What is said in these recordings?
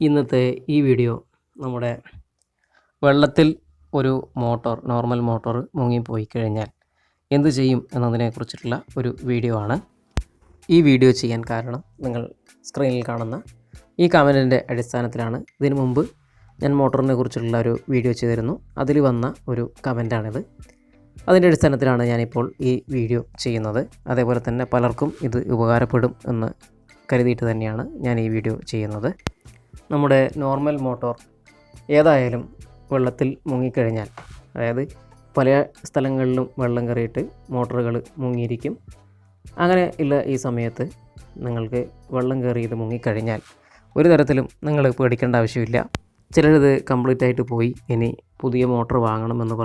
ഇന്നത്തെ ഈ വീഡിയോ നമ്മുടെ വെള്ളത്തിൽ ഒരു നോർമൽ മോട്ടോർ മുങ്ങിപ്പോയി കഴിഞ്ഞാൽ എന്ത് ചെയ്യും എന്നതിനെക്കുറിച്ചിട്ടുള്ള ഒരു വീഡിയോ ആണ്. ഈ വീഡിയോ ചെയ്യാൻ കാരണം നിങ്ങൾ സ്ക്രീനിൽ കാണുന്ന ഈ കമൻറ്റിൻ്റെ അടിസ്ഥാനത്തിലാണ്. ഇതിനു മുമ്പ് ഞാൻ മോട്ടോറിനെ കുറിച്ചുള്ള ഒരു വീഡിയോ ചെയ്തിരുന്നു. അതിൽ വന്ന ഒരു കമൻറ്റാണിത്. അതിൻ്റെ അടിസ്ഥാനത്തിലാണ് ഞാനിപ്പോൾ ഈ വീഡിയോ ചെയ്യുന്നത്. അതേപോലെ തന്നെ പലർക്കും ഇത് ഉപകാരപ്പെടും എന്ന് കരുതിയിട്ട് തന്നെയാണ് ഞാൻ ഈ വീഡിയോ ചെയ്യുന്നത്. നമ്മുടെ നോർമൽ മോട്ടോർ ഏതായാലും വെള്ളത്തിൽ മുങ്ങിക്കഴിഞ്ഞാൽ, അതായത് പല സ്ഥലങ്ങളിലും വെള്ളം കയറിയിട്ട് മോട്ടോറുകൾ മുങ്ങിയിരിക്കും. അങ്ങനെ ഉള്ള ഈ സമയത്ത് നിങ്ങൾക്ക് വെള്ളം കയറി ഇത് മുങ്ങിക്കഴിഞ്ഞാൽ ഒരു തരത്തിലും നിങ്ങൾ പേടിക്കേണ്ട ആവശ്യമില്ല. ചിലരിത് കംപ്ലീറ്റ് ആയിട്ട് പോയി ഇനി പുതിയ മോട്ടോർ വാങ്ങണമെന്ന്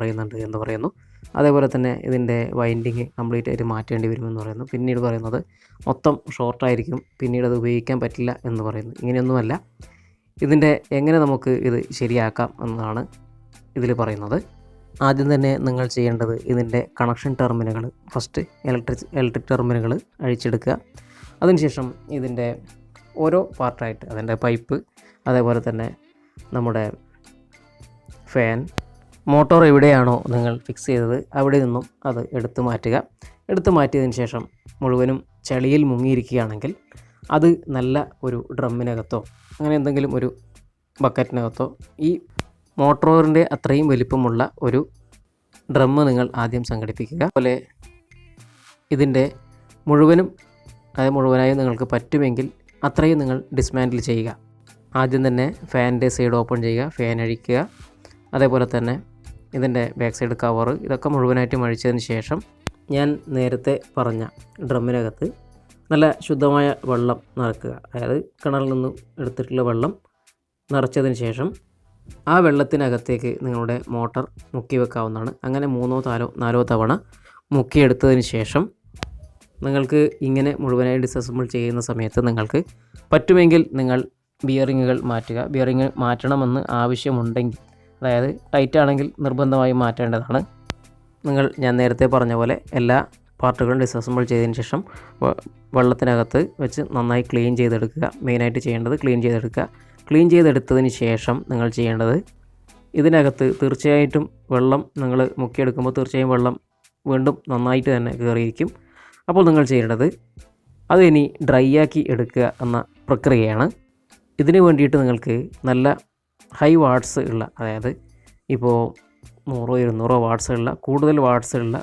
പറയുന്നു. അതേപോലെ തന്നെ ഇതിൻ്റെ വൈൻഡിങ് കംപ്ലീറ്റ് ആയിട്ട് മാറ്റേണ്ടി വരുമെന്ന് പറയുന്നു. പിന്നീട് പറയുന്നത് മൊത്തം ഷോർട്ടായിരിക്കും, പിന്നീട് അത് ഉപയോഗിക്കാൻ പറ്റില്ല എന്ന് പറയുന്നു. ഇങ്ങനെയൊന്നുമല്ല. ഇതിൻ്റെ എങ്ങനെ നമുക്ക് ഇത് ശരിയാക്കാം എന്നാണ് ഇതിൽ പറയുന്നത്. ആദ്യം തന്നെ നിങ്ങൾ ചെയ്യേണ്ടത് ഇതിൻ്റെ കണക്ഷൻ ടെർമിനലുകൾ ഫസ്റ്റ് ഇലക്ട്രിക് ടെർമിനലുകൾ അഴിച്ചെടുക്കുക. അതിനുശേഷം ഇതിൻ്റെ ഓരോ പാർട്ടായിട്ട് അതിൻ്റെ പൈപ്പ്, അതേപോലെ തന്നെ നമ്മുടെ ഫാൻ, മോട്ടോർ എവിടെയാണോ നിങ്ങൾ ഫിക്സ് ചെയ്തത് അവിടെ നിന്നും അത് എടുത്തു മാറ്റുക. എടുത്തു മാറ്റിയതിന് ശേഷം മുഴുവനും ചെളിയിൽ മുങ്ങിയിരിക്കുകയാണെങ്കിൽ അത് നല്ല ഒരു ഡ്രമ്മിനകത്തോ അങ്ങനെ എന്തെങ്കിലും ഒരു ബക്കറ്റിനകത്തോ ഈ മോട്ടോറിൻ്റെ അത്രയും വലിപ്പമുള്ള ഒരു ഡ്രമ്മ് നിങ്ങൾ ആദ്യം സംഘടിപ്പിക്കുക. അതുപോലെ ഇതിൻ്റെ മുഴുവനായും നിങ്ങൾക്ക് പറ്റുമെങ്കിൽ അത്രയും നിങ്ങൾ ഡിസ്മാൻഡിൽ ചെയ്യുക. ആദ്യം തന്നെ ഫാനിൻ്റെ സൈഡ് ഓപ്പൺ ചെയ്യുക, ഫാൻ അഴിക്കുക. അതേപോലെ തന്നെ ഇതിൻ്റെ ബാക്ക് സൈഡ് കവറ് ഇതൊക്കെ മുഴുവനായിട്ടും അഴിച്ചതിന് ശേഷം ഞാൻ നേരത്തെ പറഞ്ഞ ഡ്രമ്മിനകത്ത് നല്ല ശുദ്ധമായ വെള്ളം നിറക്കുക. അതായത് കിണറിൽ നിന്നും എടുത്തിട്ടുള്ള വെള്ളം നിറച്ചതിന് ശേഷം ആ വെള്ളത്തിനകത്തേക്ക് നിങ്ങളുടെ മോട്ടർ മുക്കി വെക്കാവുന്നതാണ്. അങ്ങനെ 3-4 തവണ മുക്കിയെടുത്തതിന് ശേഷം നിങ്ങൾക്ക് ഇങ്ങനെ മുഴുവനായി ഡിസസംബിൾ ചെയ്യുന്ന സമയത്ത് നിങ്ങൾക്ക് പറ്റുമെങ്കിൽ നിങ്ങൾ ബിയറിങ്ങുകൾ മാറ്റുക. ബിയറിങ് മാറ്റണമെന്ന് ആവശ്യമുണ്ടെങ്കിൽ, അതായത് ടൈറ്റ് ആണെങ്കിൽ നിർബന്ധമായും മാറ്റേണ്ടതാണ്. ഞാൻ നേരത്തെ പറഞ്ഞ പോലെ എല്ലാ പാർട്ടുകളും ഡിസസംബിൾ ചെയ്തതിന് ശേഷം വെള്ളത്തിനകത്ത് വെച്ച് നന്നായി ക്ലീൻ ചെയ്തെടുക്കുക. മെയിനായിട്ട് ചെയ്യേണ്ടത് ക്ലീൻ ചെയ്തെടുക്കുക. ക്ലീൻ ചെയ്തെടുത്തതിന് ശേഷം നിങ്ങൾ ചെയ്യേണ്ടത് ഇതിനകത്ത് തീർച്ചയായിട്ടും വെള്ളം നിങ്ങൾ മുക്കിയെടുക്കുമ്പോൾ തീർച്ചയായും വെള്ളം വീണ്ടും നന്നായിട്ട് തന്നെ കയറിയിരിക്കും. അപ്പോൾ നിങ്ങൾ ചെയ്യേണ്ടത് അത് ഇനി ഡ്രൈ ആക്കി എടുക്കുക എന്ന പ്രക്രിയയാണ്. ഇതിന് വേണ്ടിയിട്ട് നിങ്ങൾക്ക് നല്ല ഹൈ വാട്ട്സ് ഉള്ള, അതായത് ഇപ്പോൾ 100-200 വാട്ട്സ് ഉള്ള കൂടുതൽ വാട്ട്സ് ഉള്ള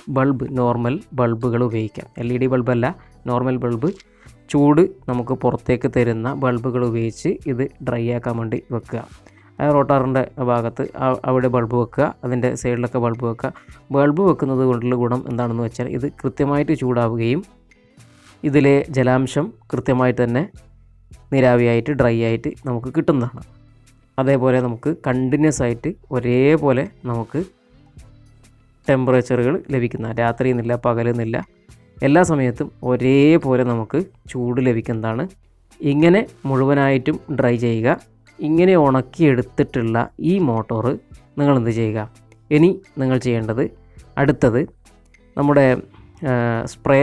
നോർമൽ ബൾബുകൾ ഉപയോഗിക്കാം. LED ബൾബല്ല, നോർമൽ ബൾബ്, ചൂട് നമുക്ക് പുറത്തേക്ക് തരുന്ന ബൾബുകൾ ഉപയോഗിച്ച് ഇത് ഡ്രൈ ആക്കാൻ വേണ്ടി വെക്കുക. റോട്ടറിൻ്റെ ഭാഗത്ത് അവിടെ ബൾബ് വെക്കുക, അതിൻ്റെ സൈഡിലൊക്കെ ബൾബ് വെക്കുക. ബൾബ് വെക്കുന്നത് കൊണ്ടുള്ള ഗുണം എന്താണെന്ന് വെച്ചാൽ ഇത് കൃത്യമായിട്ട് ചൂടാവുകയും ഇതിലെ ജലാംശം കൃത്യമായിട്ട് തന്നെ നീരാവിയായിട്ട് ഡ്രൈ ആയിട്ട് നമുക്ക് കിട്ടുന്നതാണ്. അതേപോലെ നമുക്ക് കണ്ടിന്യൂസ് ആയിട്ട് ഒരേപോലെ നമുക്ക് ടെമ്പറേച്ചറുകൾ ലഭിക്കുന്ന, രാത്രിയെന്നില്ല പകലെന്നില്ല, എല്ലാ സമയത്തും ഒരേപോലെ നമുക്ക് ചൂട് ലഭിക്കുന്നതാണ്. ഇങ്ങനെ മുഴുവനായിട്ടും ഡ്രൈ ചെയ്യുക. ഇങ്ങനെ ഉണക്കിയെടുത്തിട്ടുള്ള ഈ മോട്ടോർ നിങ്ങൾ എന്ത് ചെയ്യുക, ഇനി നിങ്ങൾ ചെയ്യേണ്ടത് അടുത്തത് നമ്മുടെ സ്പ്രേ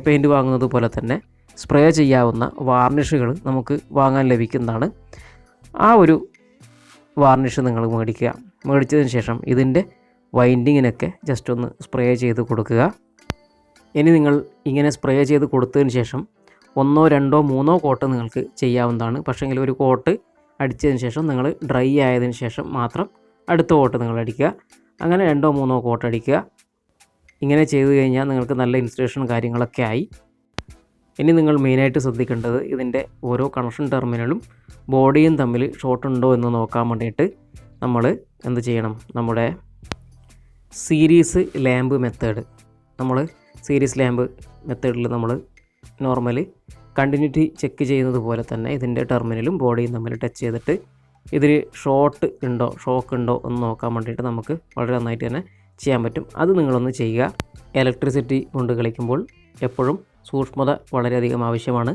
പെയിൻറ്റ് വാങ്ങുന്നത് പോലെ തന്നെ സ്പ്രേ ചെയ്യാവുന്ന വാർണിഷുകൾ നമുക്ക് വാങ്ങാൻ ലഭിക്കുന്നതാണ്. ആ ഒരു വാർണിഷ് നിങ്ങൾ മേടിച്ചതിന് ശേഷം ഇതിൻ്റെ വൈൻഡിങ്ങിനൊക്കെ ജസ്റ്റ് ഒന്ന് സ്പ്രേ ചെയ്ത് കൊടുക്കുക. ഇനി നിങ്ങൾ ഇങ്ങനെ സ്പ്രേ ചെയ്ത് കൊടുത്തതിന് ശേഷം 1, 2, 3 കോട്ട് നിങ്ങൾക്ക് ചെയ്യാവുന്നതാണ്. പക്ഷേങ്കിൽ ഒരു കോട്ട് അടിച്ചതിന് ശേഷം നിങ്ങൾ ഡ്രൈ ആയതിന് ശേഷം മാത്രം അടുത്ത കോട്ട് നിങ്ങൾ അടിക്കുക. അങ്ങനെ 2-3 കോട്ട് അടിക്കുക. ഇങ്ങനെ ചെയ്തു കഴിഞ്ഞാൽ നിങ്ങൾക്ക് നല്ല ഇൻസ്റ്റലേഷൻ കാര്യങ്ങളൊക്കെ ആയി. ഇനി നിങ്ങൾ മെയിനായിട്ട് ശ്രദ്ധിക്കേണ്ടത് ഇതിൻ്റെ ഓരോ കണക്ഷൻ ടെർമിനലും ബോഡിയും തമ്മിൽ ഷോർട്ട് ഉണ്ടോ എന്ന് നോക്കാൻ വേണ്ടിയിട്ട് നമ്മൾ എന്ത് ചെയ്യണം, നമ്മുടെ സീരീസ് ലാമ്പ് മെത്തേഡിൽ നമ്മൾ നോർമലി കണ്ടിന്യൂറ്റി ചെക്ക് ചെയ്യുന്നത് പോലെ തന്നെ ഇതിൻ്റെ ടെർമിനലും ബോഡിയും തമ്മിൽ ടച്ച് ചെയ്തിട്ട് ഇതിൽ ഷോക്ക് ഉണ്ടോ എന്ന് നോക്കാൻ വേണ്ടിയിട്ട് നമുക്ക് വളരെ നന്നായിട്ട് തന്നെ ചെയ്യാൻ പറ്റും. അത് നിങ്ങളൊന്ന് ചെയ്യുക. ഇലക്ട്രിസിറ്റി കൊണ്ട് കളിക്കുമ്പോൾ എപ്പോഴും സൂക്ഷ്മത വളരെയധികം ആവശ്യമാണ്.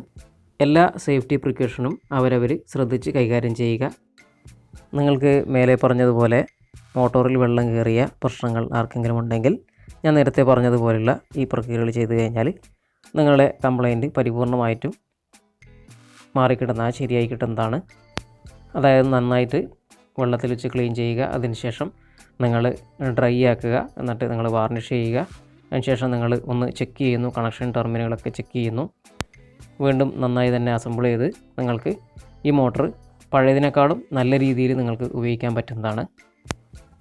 എല്ലാ സേഫ്റ്റി പ്രിക്കോഷനും അവരവർ ശ്രദ്ധിച്ച് കൈകാര്യം ചെയ്യുക. നിങ്ങൾക്ക് മേലെ പറഞ്ഞതുപോലെ മോട്ടോറിൽ വെള്ളം കയറിയ പ്രശ്നങ്ങൾ ആർക്കെങ്കിലും ഉണ്ടെങ്കിൽ ഞാൻ നേരത്തെ പറഞ്ഞതുപോലെയുള്ള ഈ പ്രക്രിയകൾ ചെയ്തു കഴിഞ്ഞാൽ നിങ്ങളുടെ കംപ്ലൈൻറ്റ് പരിപൂർണമായിട്ടും ശരിയായി കിട്ടുന്നതാണ്. അതായത് നന്നായിട്ട് വെള്ളത്തിൽ വെച്ച് ക്ലീൻ ചെയ്യുക. അതിനുശേഷം നിങ്ങൾ ഡ്രൈ ആക്കുക. എന്നിട്ട് നിങ്ങൾ വാർണിഷ് ചെയ്യുക. അതിനുശേഷം നിങ്ങൾ ഒന്ന് ചെക്ക് ചെയ്യുന്നു, കണക്ഷൻ ടെർമിനലുകളൊക്കെ ചെക്ക് ചെയ്യുന്നു. വീണ്ടും നന്നായി തന്നെ അസംബിൾ ചെയ്ത് നിങ്ങൾക്ക് ഈ മോട്ടർ പഴയതിനേക്കാളും നല്ല രീതിയിൽ നിങ്ങൾക്ക് ഉപയോഗിക്കാൻ പറ്റുന്നതാണ്.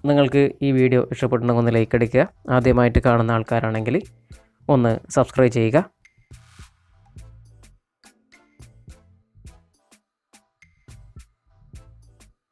നിങ്ങൾക്ക് ഈ വീഡിയോ ഇഷ്ടപ്പെട്ടുണ്ടെങ്കിൽ ഒന്ന് ലൈക്ക് അടിക്കുക. ആദ്യമായിട്ട് കാണുന്ന ആൾക്കാരാണെങ്കിൽ ഒന്ന് സബ്സ്ക്രൈബ് ചെയ്യുക.